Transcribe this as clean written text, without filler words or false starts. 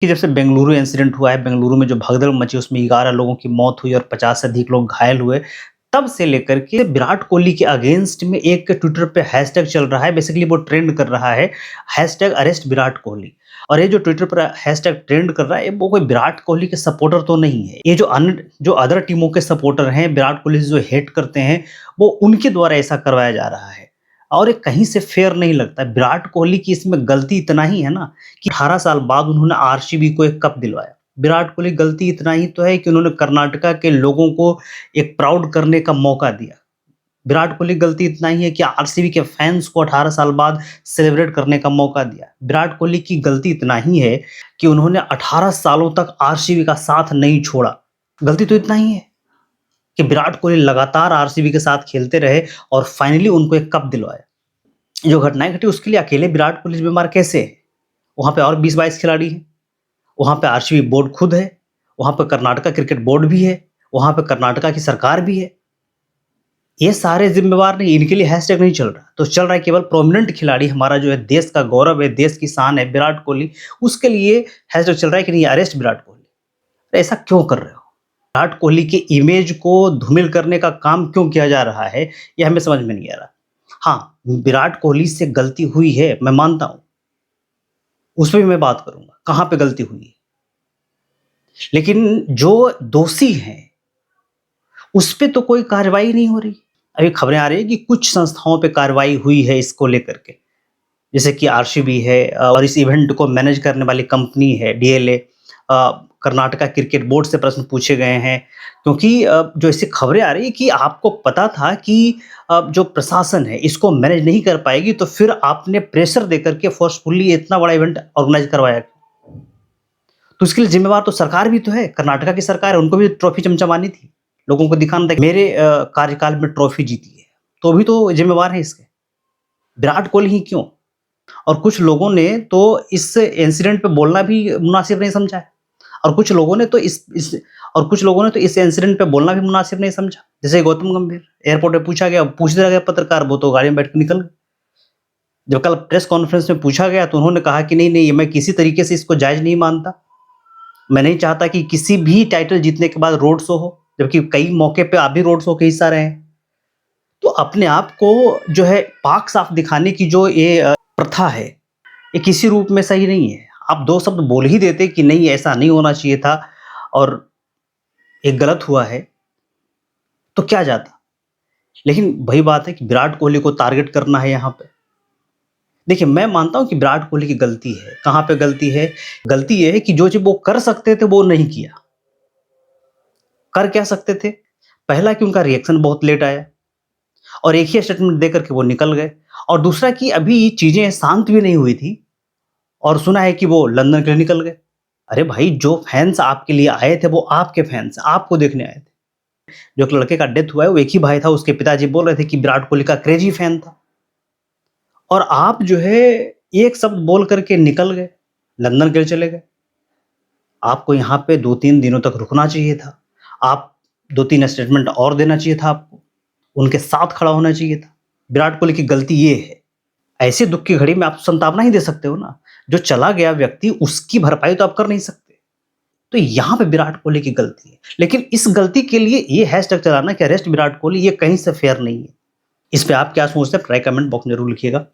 कि जब से बेंगलुरु इंसिडेंट हुआ है, बेंगलुरु में जो भगदड़ मची उसमें 11 लोगों की मौत हुई और 50 से अधिक लोग घायल हुए। तब से लेकर के विराट कोहली के अगेंस्ट में एक ट्विटर पे हैशटैग चल रहा है, बेसिकली वो ट्रेंड कर रहा है, हैशटैग अरेस्ट विराट कोहली। और ये जो ट्विटर पर हैशटैग ट्रेंड कर रहा है, वो कोई विराट कोहली के सपोर्टर तो नहीं है। ये जो अदर टीमों के सपोर्टर हैं, विराट कोहली से जो हेट करते हैं, वो उनके द्वारा ऐसा करवाया जा रहा है। और ये कहीं से फेयर नहीं लगता। विराट कोहली की इसमें गलती इतना ही है ना कि 18 साल बाद उन्होंने आरसीबी को एक कप दिलवाया। विराट कोहली गलती इतना ही तो है कि उन्होंने कर्नाटका के लोगों को एक प्राउड करने का मौका दिया। विराट कोहली गलती इतना ही है कि आरसीबी के फैंस को 18 साल बाद सेलिब्रेट करने का मौका दिया। विराट कोहली की गलती इतना ही है कि उन्होंने 18 सालों तक आरसीबी का साथ नहीं छोड़ा। गलती तो इतना ही है कि विराट कोहली लगातार आरसीबी के साथ खेलते रहे और फाइनली उनको एक कप दिलवाया। जो घटनाएं घटी उसके लिए अकेले विराट कोहली जिम्मेदार कैसे है? वहां पे और 20-22 खिलाड़ी हैं, वहां पे आरसीबी बोर्ड खुद है, वहां पे कर्नाटका क्रिकेट बोर्ड भी है, वहां पे कर्नाटका की सरकार भी है। ये सारे जिम्मेवार नहीं, इनके लिए हैशटैग नहीं चल रहा। तो चल रहा है केवल प्रोमिनेंट खिलाड़ी, हमारा जो है देश का गौरव है, देश की शान है विराट कोहली, उसके लिए हैशटैग चल रहा है कि नहीं अरेस्ट विराट कोहली। ऐसा क्यों कर रहे हो? विराट कोहली के इमेज को धूमिल करने का काम क्यों किया जा रहा है, ये हमें समझ में नहीं आ रहा। हाँ, विराट कोहली से गलती हुई है, मैं मानता हूं, उस पे भी मैं बात करूंगा कहां पे गलती हुई है। लेकिन जो दोषी हैं उस पे तो कोई कार्रवाई नहीं हो रही। अभी खबरें आ रही है कि कुछ संस्थाओं पे कार्रवाई हुई है इसको लेकर के, जैसे कि आरसीबी है और इस इवेंट को मैनेज करने वाली कंपनी है डीएलए। कर्नाटका क्रिकेट बोर्ड से प्रश्न पूछे गए हैं, क्योंकि जो ऐसी खबरें आ रही है कि आपको पता था कि जो प्रशासन है इसको मैनेज नहीं कर पाएगी, तो फिर आपने प्रेशर देकर के फोर्सफुली इतना बड़ा इवेंट ऑर्गेनाइज करवाया। तो इसके लिए जिम्मेवार तो सरकार भी तो है, कर्नाटका की सरकार है, उनको भी ट्रॉफी चमचमानी थी, लोगों को दिखाना था कि मेरे कार्यकाल में ट्रॉफी जीती है, तो भी तो जिम्मेवार है इसके। विराट कोहली ही क्यों? और कुछ लोगों ने तो इस इंसिडेंट पे बोलना भी मुनासिब नहीं समझा है, और कुछ लोगों ने तो इस इंसिडेंट पे बोलना भी मुनासिब नहीं समझा। जैसे गौतम गंभीर, एयरपोर्ट पे पूछा गया, पूछने लगा पत्रकार, वो तो गाड़ी में बैठ के निकल गए। जब कल प्रेस कॉन्फ्रेंस में पूछा गया तो उन्होंने कहा कि नहीं नहीं, मैं किसी तरीके से इसको जायज नहीं मानता। मैं नहीं चाहता कि किसी भी टाइटल जीतने के बाद रोड शो हो, जबकि कई मौके पे आप भी रोड शो के हिस्सा रहे हैं। तो अपने आप को जो है पाक साफ दिखाने की जो ये प्रथा है, ये किसी रूप में सही नहीं है। आप 2 शब्द बोल ही देते कि नहीं ऐसा नहीं होना चाहिए था और ये गलत हुआ है, तो क्या जाता। लेकिन वही बात है कि विराट कोहली को टारगेट करना है यहाँ पे। देखिए, मैं मानता हूँ कि विराट कोहली की गलती है। कहाँ पे गलती है? गलती ये है कि जो चीज़ वो कर सकते थे वो नहीं किया। कर क्या सकते थे? पहला कि उनका रिएक्शन बहुत लेट आया और एक ही स्टेटमेंट देकर के वो निकल गए, और दूसरा कि अभी चीज़ें शांत भी नहीं हुई थी और सुना है कि वो लंदन के लिए निकल गए। अरे भाई, जो फैन्स आपके लिए आए थे वो आपके फैन्स आपको देखने आए थे। जो एक लड़के का डेथ हुआ है वो एक ही भाई था, उसके पिताजी बोल रहे थे कि विराट कोहली का क्रेजी फैन था, और आप जो है एक शब्द बोल करके निकल गए, लंदन के लिए चले गए। आपको यहाँ पे 2-3 दिनों तक रुकना चाहिए था। आप 2-3 स्टेटमेंट और देना चाहिए था आपको, उनके साथ खड़ा होना चाहिए था। विराट कोहली की गलती ये है। ऐसे दुःख की घड़ी में आप सांत्वना ही दे सकते हो ना। जो चला गया व्यक्ति उसकी भरपाई तो आप कर नहीं सकते। तो यहाँ पे विराट कोहली की गलती है। लेकिन इस गलती के लिए ये हैशटैग चलाना कि अरेस्ट विराट कोहली, ये कहीं से फेयर नहीं है। इस पे आप क्या सोचते हैं? ट्राई कमेंट बॉक्स में ज़रूर लिखिएगा।